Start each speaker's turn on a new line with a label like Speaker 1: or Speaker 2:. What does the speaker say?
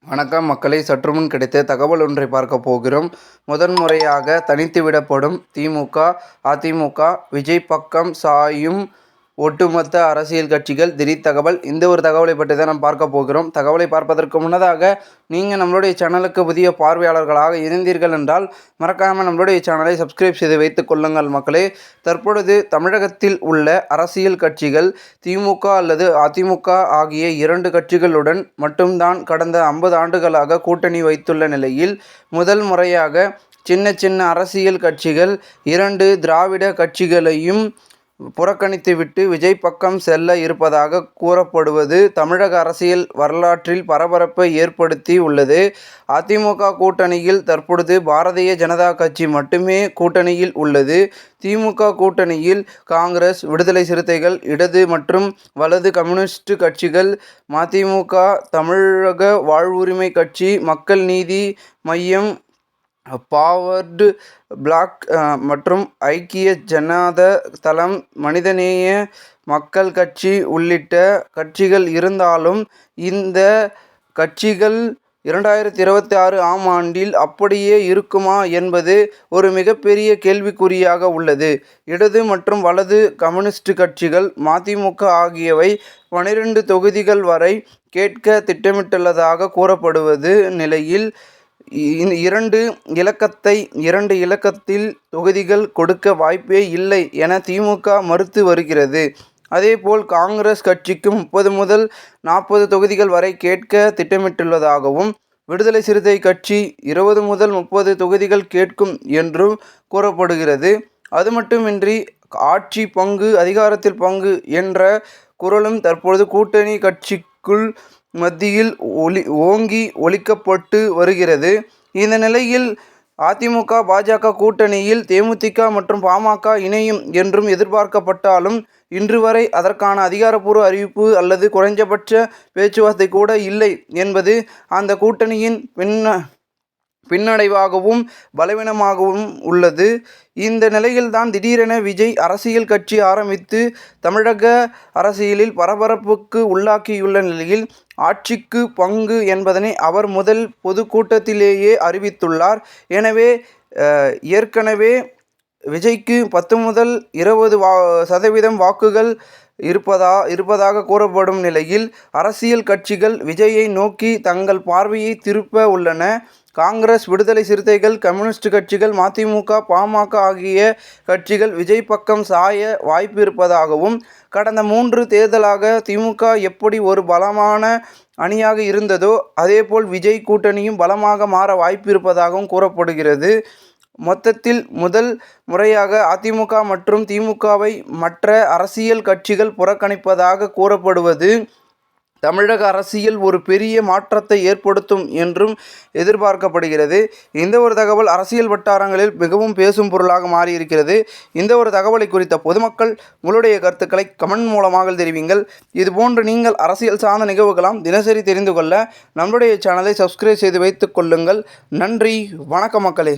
Speaker 1: வணக்கம் மக்களே, சற்றுமுன் கிடைத்த தகவல் ஒன்றை பார்க்க போகிறோம். முதன்முறையாக தனித்து விடப்படும் திமுக, அதிமுக, விஜய் பக்கம் சாயும் ஒட்டுமொத்த அரசியல் கட்சிகள் திடீர் தகவல். இந்த ஒரு தகவலை பற்றி தான் நாம் பார்க்க போகிறோம். தகவலை பார்ப்பதற்கு முன்னதாக நீங்கள் நம்மளுடைய சேனலுக்கு புதிய பார்வையாளர்களாக இருந்தீர்கள் என்றால் மறக்காமல் நம்மளுடைய சேனலை சப்ஸ்கிரைப் செய்து வைத்துக் கொள்ளுங்கள் மக்களே. தற்பொழுது தமிழகத்தில் உள்ள அரசியல் கட்சிகள் திமுக அல்லது அதிமுக ஆகிய இரண்டு கட்சிகளுடன் மட்டும்தான் கடந்த 50 ஆண்டுகளாக கூட்டணி வைத்துள்ள நிலையில் முதல் முறையாக சின்ன அரசியல் கட்சிகள் இரண்டு திராவிட கட்சிகளையும் புறக்கணித்துவிட்டு விஜய் பக்கம் செல்ல இருப்பதாக கூறப்படுவது தமிழக அரசியல் வரலாற்றில் பரபரப்பை ஏற்படுத்தி உள்ளது. அதிமுக கூட்டணியில் தற்பொழுது பாரதிய ஜனதா கட்சி மட்டுமே கூட்டணியில் உள்ளது. திமுக கூட்டணியில் காங்கிரஸ், விடுதலை சிறுத்தைகள், இடது மற்றும் வலது கம்யூனிஸ்ட் கட்சிகள், மதிமுக, தமிழக வாழ்வுரிமை கட்சி, மக்கள் நீதி மய்யம், ஃபார்வர்டு பிளாக் மற்றும் ஐக்கிய ஜனதா தளம், மனிதநேய மக்கள் கட்சி உள்ளிட்ட கட்சிகள் இருந்தாலும் இந்த கட்சிகள் 2026 ஆம் ஆண்டில் அப்படியே இருக்குமா என்பது ஒரு மிகப்பெரிய கேள்விக்குறியாக உள்ளது. இடது மற்றும் வலது கம்யூனிஸ்ட் கட்சிகள் மதிமுக ஆகியவை 12 தொகுதிகள் வரை கேட்க திட்டமிட்டுள்ளதாக கூறப்படுவது நிலையில் இரண்டு இலக்கத்தில் தொகுதிகள் கொடுக்க வாய்ப்பே இல்லை என திமுக மறுத்து வருகிறது. அதேபோல் காங்கிரஸ் கட்சிக்கும் 30 முதல் 40 தொகுதிகள் வரை கேட்க திட்டமிட்டுள்ளதாகவும், விடுதலை சிறுத்தை கட்சி 20 முதல் 30 தொகுதிகள் கேட்கும் என்றும் கூறப்படுகிறது. அது மட்டுமின்றி ஆட்சி பங்கு, அதிகாரத்தில் பங்கு என்ற குரலும் தற்பொழுது கூட்டணி கட்சிக்குள் மத்தியில் ஓங்கி ஒலிக்கப்பட்டு வருகிறது. இந்த நிலையில் அதிமுக, பாஜக கூட்டணியில் தேமுதிக மற்றும் பாமக இணையும் என்றும் எதிர்பார்க்கப்பட்டாலும் இன்று வரை அதற்கான அதிகாரப்பூர்வ அறிவிப்பு அல்லது குறைஞ்சபட்ச பேச்சுவார்த்தை கூட இல்லை என்பது அந்த கூட்டணியின் பின்னடைவாகவும் பலவீனமாகவும் உள்ளது. இந்த நிலையில்தான் திடீரென விஜய் அரசியல் கட்சி ஆரம்பித்து தமிழக அரசியலில் பரபரப்புக்கு உள்ளாக்கியுள்ள நிலையில் ஆட்சிக்கு பங்கு என்பதனை அவர் முதல் பொதுக்கூட்டத்திலேயே அறிவித்துள்ளார். எனவே ஏற்கனவே விஜய்க்கு 10 முதல் 20% வாக்குகள் இருப்பதாக கூறப்படும் நிலையில் அரசியல் கட்சிகள் விஜயை நோக்கி தங்கள் பார்வையை திருப்ப உள்ளன. காங்கிரஸ், விடுதலை சிறுத்தைகள், கம்யூனிஸ்ட் கட்சிகள், மதிமுக, பாமக ஆகிய கட்சிகள் விஜய் பக்கம் சாய வாய்ப்பு இருப்பதாகவும், கடந்த 3 தேர்தலாக திமுக எப்படி ஒரு பலமான அணியாக இருந்ததோ அதேபோல் விஜய் கூட்டணியும் பலமாக மாற வாய்ப்பு இருப்பதாகவும் கூறப்படுகிறது. மொத்தத்தில் முதல் முறையாக அதிமுக மற்றும் திமுகவை மற்ற அரசியல் கட்சிகள் புறக்கணிப்பதாக கூறப்படுவது தமிழக அரசியல் ஒரு பெரிய மாற்றத்தை ஏற்படுத்தும் என்றும் எதிர்பார்க்கப்படுகிறது. இந்த ஒரு தகவல் அரசியல் வட்டாரங்களில் மிகவும் பேசும் பொருளாக மாறியிருக்கிறது. இந்த ஒரு தகவலை குறித்த பொதுமக்கள் உங்களுடைய கருத்துக்களை கமெண்ட் மூலமாக தெரிவிங்கள். இதுபோன்று நீங்கள் அரசியல் சார்ந்த நிகழ்வுகளாம் தினசரி தெரிந்து கொள்ள நம்முடைய சேனலை சப்ஸ்கிரைப் செய்து வைத்துக் கொள்ளுங்கள். நன்றி, வணக்கம் மக்களே.